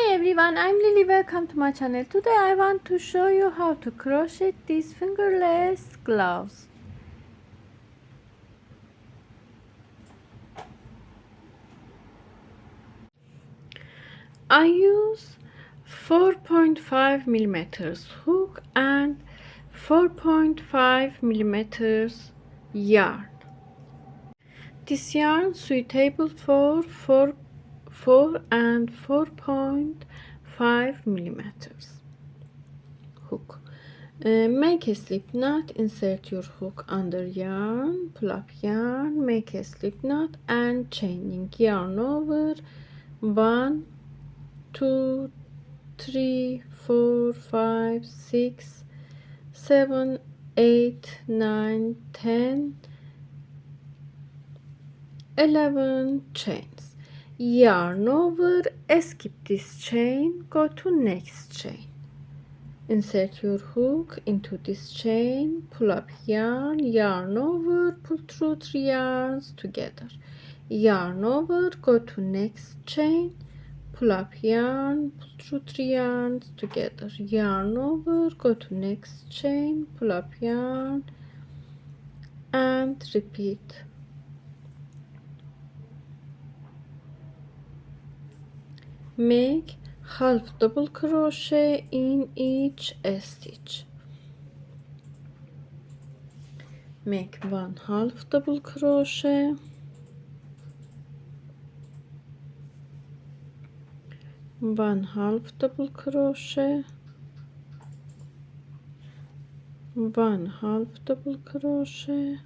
Hi everyone, I'm Lily. Welcome to my channel. Today I want to show you how to crochet these fingerless gloves. I use 4.5 millimeters hook and 4.5 millimeters yarn. This yarn suitable for 4 and 4.5 millimeters hook. Make a slip knot, insert your hook under yarn, pull up yarn, make a slip knot and chaining yarn over 1, 2, 3, 4, 5, 6, 7, 8, 9, 10, 11 chains. Yarn over, skip this chain, go to next chain. Insert your hook into this chain, pull up yarn, yarn over, pull through 3 yarns together. Yarn over, go to next chain, pull up yarn, pull through 3 yarns together. Yarn over, go to next chain, pull up yarn and repeat. Make half double crochet in each stitch. Make 1 half double crochet, 1 half double crochet, 1 half double crochet,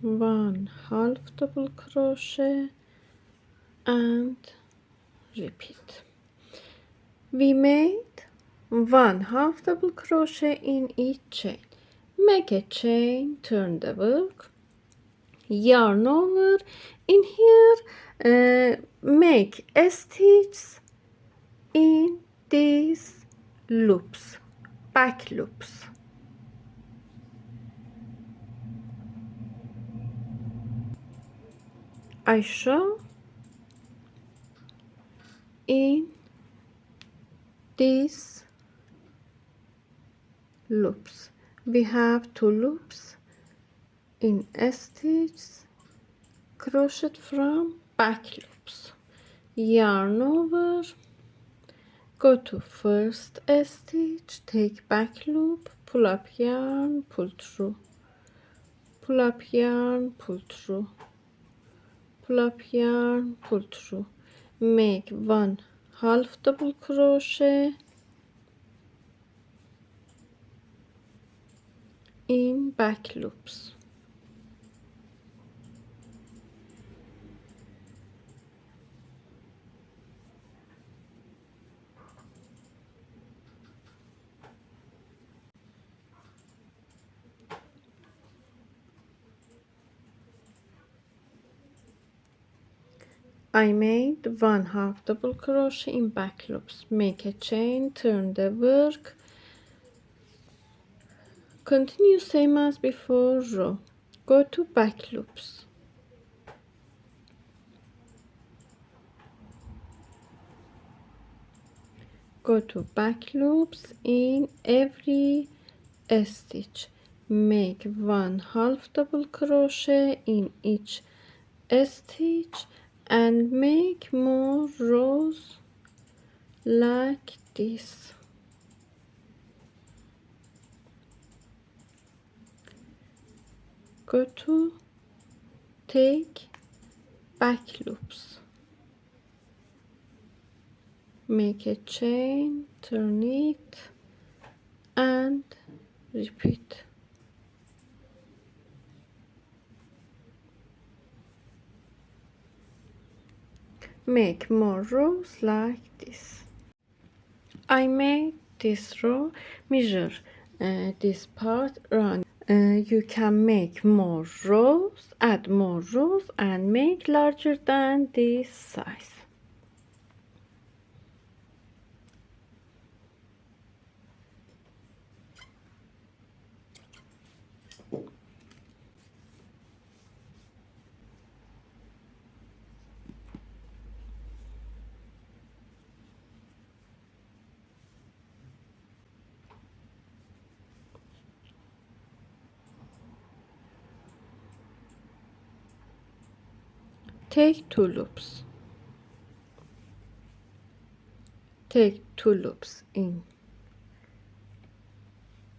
1 half double crochet and repeat. We made 1 half double crochet in each chain. Make a chain, turn the work, yarn over. In here make a stitch in these loops, back loops. I show in these loops. We have 2 loops in a stitch crochet from back loops. Yarn over, go to first stitch, take back loop, pull up yarn, pull through, pull up yarn, pull through, pull up yarn, pull through. Make 1 half double crochet in back loops. I made 1 half double crochet in back loops. Make a chain, turn the work, continue same as before row, go to back loops, go to back loops in every stitch. Make 1 half double crochet in each stitch and make more rows like this. Go to take back loops, make a chain, turn it and repeat. Make more rows like this. I made this row, measure this part round. You can make more rows, add more rows and make larger than this size. take 2 loops. Take 2 loops in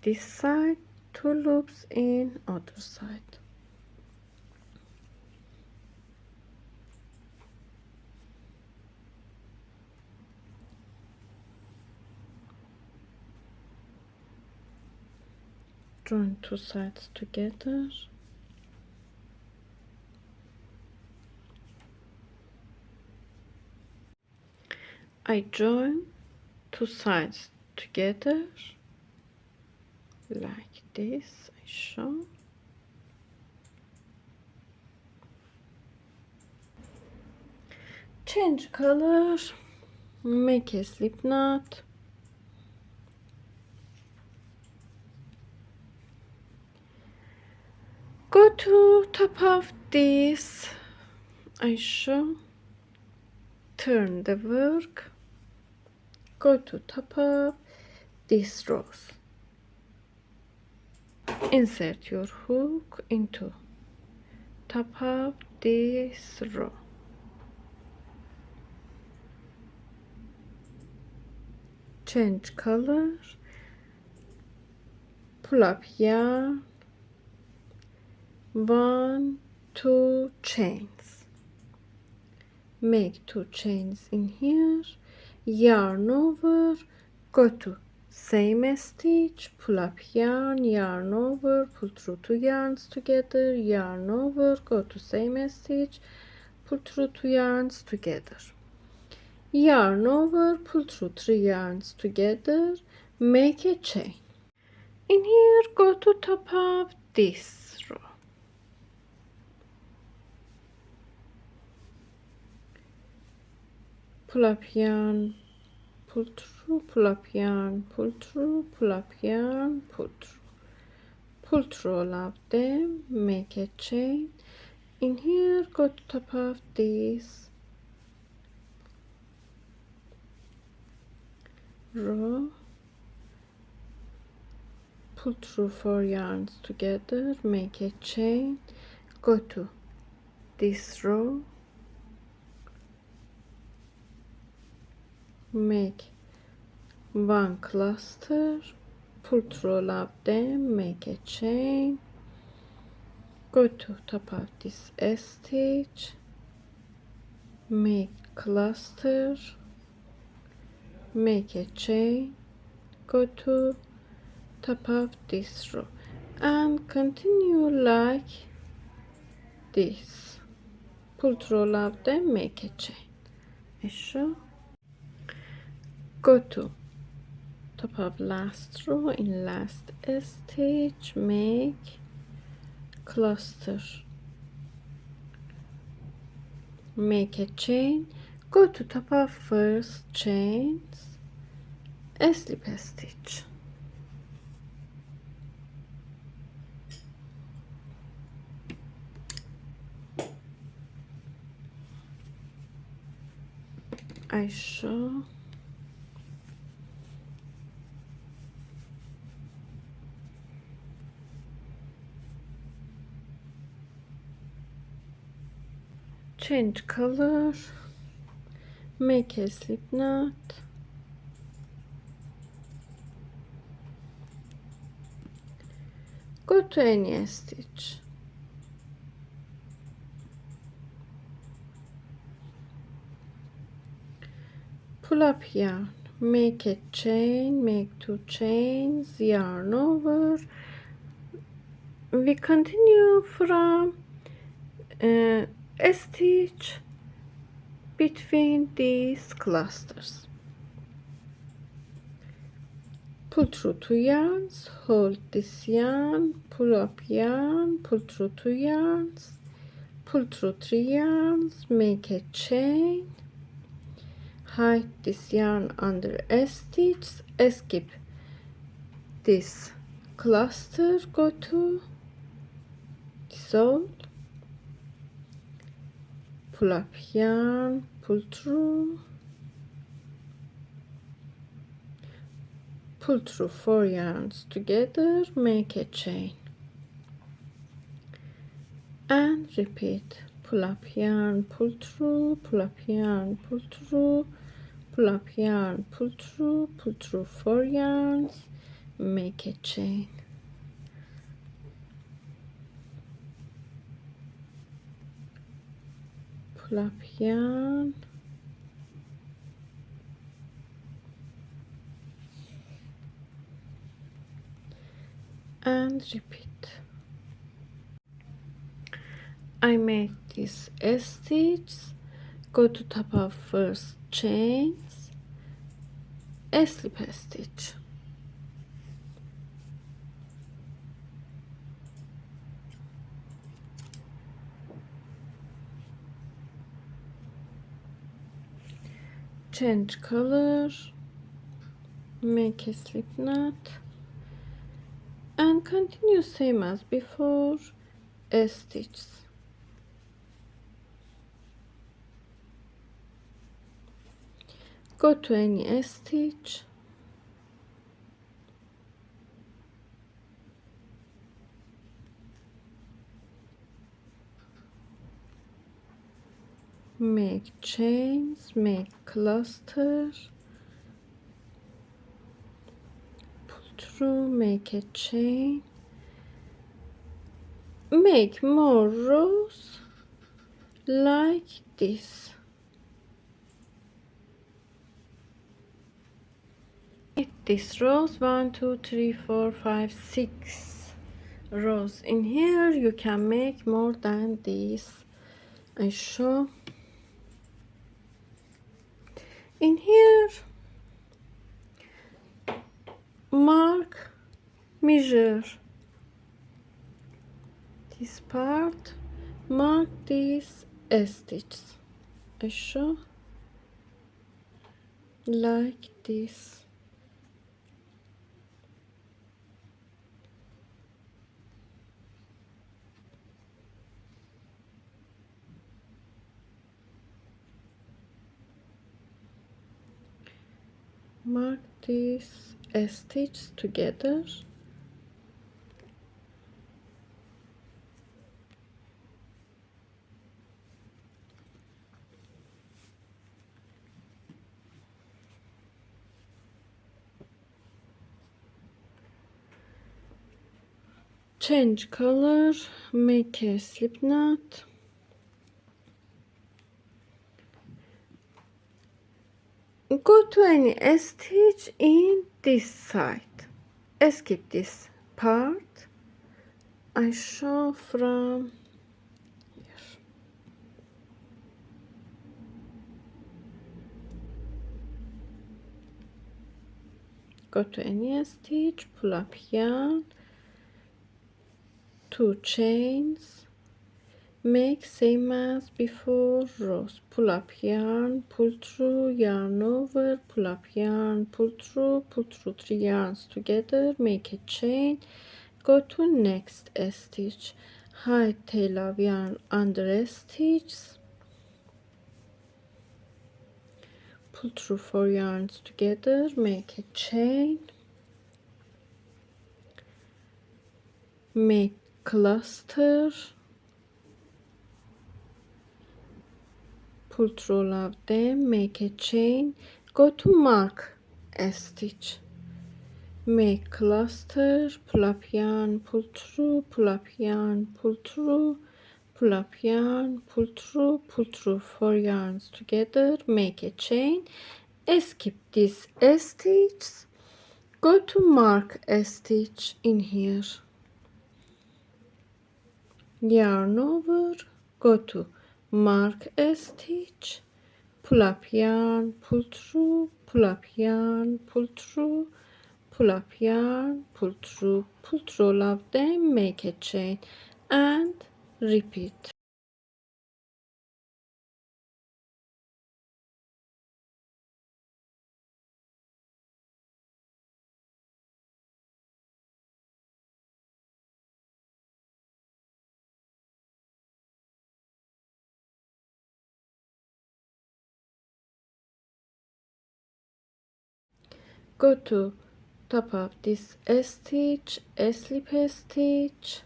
this side, 2 loops in other side. Join 2 sides together. I join 2 sides together like this. I show. Change color, make a slip knot. Go to top of this. I show. Turn the work. Go to top of this rows. Insert your hook into top of this row. Change color. Pull up yarn. 1, 2 chains. Make 2 chains in here. Yarn over. Go to same stitch, pull up yarn over, pull through 2 yarns together, yarn over, go to same stitch, pull through 2 yarns together, yarn over, pull through 3 yarns together, make a chain. In here, go to top of this row. Pull up yarn, pull through, pull up yarn, pull through, pull up yarn, pull through all of them, make a chain. In here, go to top of this row, pull through 4 yarns together, make a chain, go to this row, make 1 cluster, pull through all of them, make a chain, go to top of this stitch, make cluster, make a chain, go to top of this row and continue like this. Pull through all of them, make a chain. Show. Go to top of last row, in last stitch, make cluster, make a chain, go to top of first chains, a slip stitch. I show. Change color, make a slip knot, go to any stitch, pull up yarn, make a chain, make 2 chains, yarn over. We continue from a stitch between these clusters. Pull through 2 yarns, hold this yarn, pull up yarn, pull through 2 yarns, pull through 3 yarns, make a chain, hide this yarn under a stitch, skip this cluster, go to dissolve, pull up yarn, pull through, pull through 4 yarns together, make a chain and repeat. pull up yarn, pull through, pull up yarn, pull through, pull up yarn, pull through 4 yarns, make a chain. Pull up yarn, and repeat. I make this stitch, go to top of first chains, a slip stitch. Change color, make a slip knot, and continue same as before, a stitch. Go to any stitch, make chains, make cluster, pull through, make a chain, make more rows like this. This rows 1 2 3 4 5 6 rows. In here you can make more than this. I show in here, mark, measure this part, mark these stitches. I show like this. Mark these stitches together. Change color, make a slip knot, go to any stitch in this side, skip this part. I show from here. Go to any stitch, pull up yarn, 2 chains, make same as before rows, pull up yarn, pull through, yarn over, pull up yarn, pull through 3 yarns together, make a chain, go to next stitch, hide tail of yarn under stitch, pull through 4 yarns together, make a chain, make cluster, pull through all of them, make a chain, go to mark a stitch, make cluster, pull up yarn, pull through, pull up yarn, pull through, pull up yarn, pull through 4 yarns together, make a chain, skip this stitch, go to mark a stitch in here, yarn over, go to mark a stitch, pull up yarn, pull through, pull up yarn, pull through, pull up yarn, pull through all of them, make a chain, and repeat. Go to top of this stitch, a slip stitch,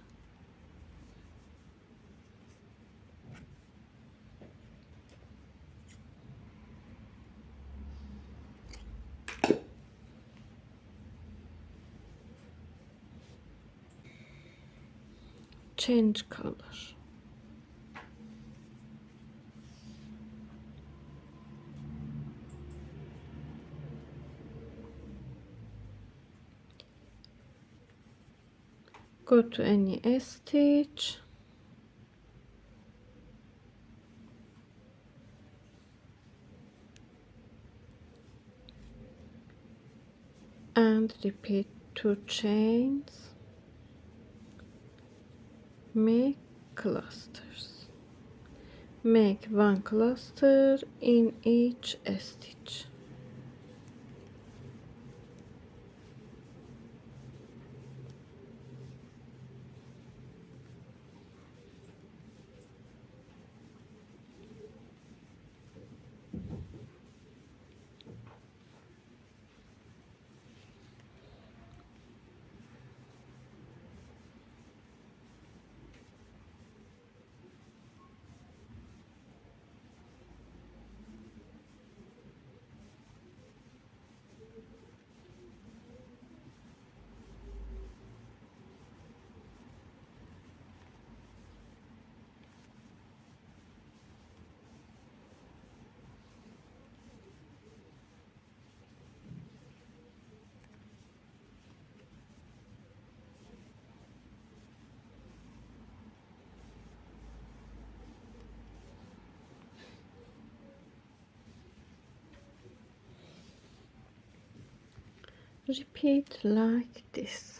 change color. Go to any stitch and repeat 2 chains. Make clusters. Make 1 cluster in each stitch. Repeat like this.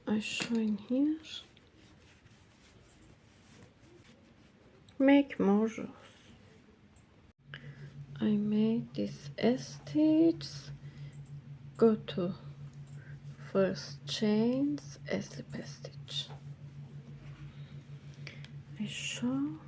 I show in here. Make more rows. I made this stitch. Go to first chains, slip stitch. I show